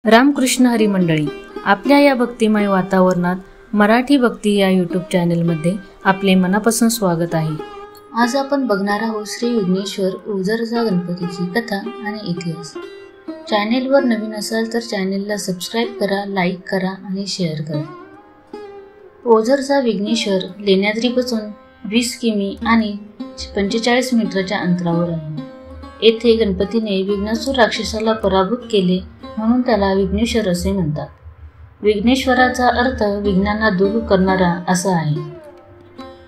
रामकृष्ण हरी मंडळी, आपल्या या भक्तिमय वातावरणात मराठी भक्ती या यूट्यूब चॅनलमध्ये आपले मनापासून स्वागत आहे। आज आपण बघणार आहोत श्री विघ्नेश्वर ओझरचा गणपतीची कथा आणि इतिहास। चॅनेलवर नवीन असाल तर चॅनेलला सबस्क्राईब करा, लाईक करा आणि शेअर करा। ओझरचा विघ्नेश्वर लेण्याद्रीपासून 20 किमी आणि 45 मीटरच्या अंतरावर आहे। येथे गणपतीने विघ्नासुर राक्षसाला पराभूत केले म्हणून त्याला विघ्नेश्वर असे म्हणतात। विघ्नेश्वराचा अर्थ विघ्नांना दूर करणारा असा आहे।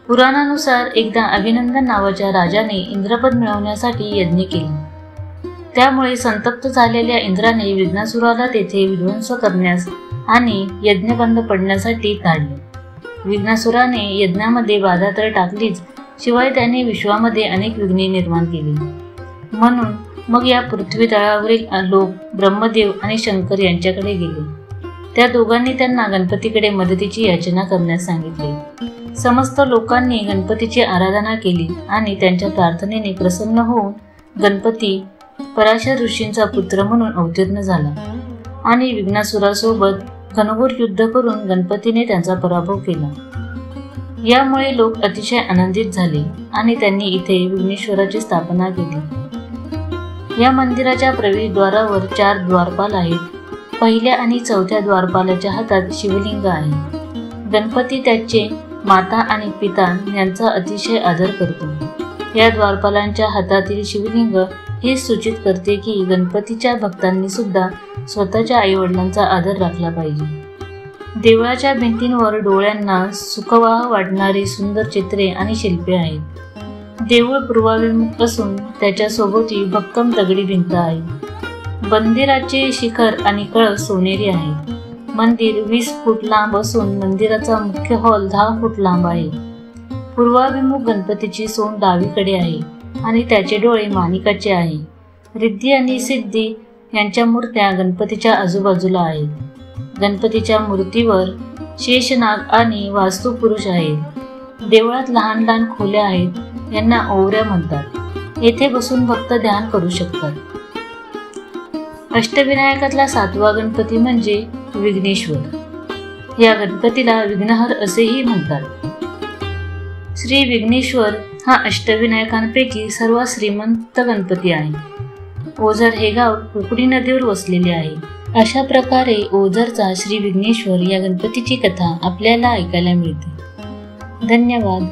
पुराणानुसार एकदा अभिनंदन नावाच्या राजाने इंद्रपद मिळवण्यासाठी यज्ञ केला। त्यामुळे संतप्त झालेल्या इंद्राने विघ्नासुराला तेथे विध्वंस करण्यास आणि यज्ञ बंद पडण्यासाठी धाडले। विघ्नासुराने यज्ञामध्ये बाधा तर टाकलीच, शिवाय त्याने विश्वामध्ये अनेक विघ्ने निर्माण केली। म्हणून मग या पृथ्वी तळावरील लोक ब्रह्मदेव आणि शंकर यांच्याकडे गेले। त्या दोघांनी त्यांना गणपतीकडे मदतीची याचना करण्यास सांगितले। समस्त लोकांनी गणपतीची आराधना केली आणि त्यांच्या प्रार्थनेने प्रसन्न होऊन गणपती पराशर ऋषींचा पुत्र म्हणून अवतीर्ण झाला आणि विघ्नासुरासोबत घनघोर युद्ध करून गणपतीने त्यांचा पराभव केला। यामुळे लोक अतिशय आनंदित झाले आणि त्यांनी इथे विघ्नेश्वराची स्थापना केली। या मंदिराच्या प्रवेशद्वारावर 4 द्वारपाल आहेत। पहिल्या आणि चौथ्या द्वारपालाच्या हातात शिवलिंग आहे। गणपती त्याचे माता आणि पिता यांचा अतिशय आदर करतो। या द्वारपालांच्या हातातील शिवलिंग हे सूचित करते की गणपतीच्या भक्तांनी सुद्धा स्वतःच्या आईवडिलांचा आदर राखला पाहिजे। देवळाच्या भिंतींवर डोळ्यांना सुखवाह वाटणारी सुंदर चित्रे आणि शिल्पे आहेत। देऊळ पूर्वाभिमुख असून त्याच्या सोबती भक्कम दगडी भिंत आहे। मंदिराचे शिखर आणि कळस सोनेरी आहे। मंदिर 20 फूट लांब असून मंदिराचा मुख्य हॉल 10 फूट लांब आहे। पूर्वाभिमुख गणपतीची सोंड डावीकडे आहे आणि त्याचे डोळे माणिकाचे आहे। रिद्धी आणि सिद्धी यांच्या मूर्त्या गणपतीच्या आजूबाजूला आहेत। गणपतीच्या मूर्तीवर शेषनाग आणि वास्तुपुरुष आहेत। देवळात लहान लहान खोल्या आहेत, यांना ओवऱ्या म्हणतात। येथे बसून भक्त ध्यान करू शकतात। अष्टविनायकातला 7वा गणपती म्हणजे विघ्नेश्वर। या गणपतीला विघ्नहर असेही म्हणतात। श्री विघ्नेश्वर हा अष्टविनायकांपैकी सर्वात श्रीमंत गणपती आहे। ओझर हे गाव कुकडी नदीवर वसलेले आहे। अशा प्रकारे ओझरचा श्री विघ्नेश्वर या गणपतीची कथा आपल्याला ऐकायला मिळते। धन्यवाद।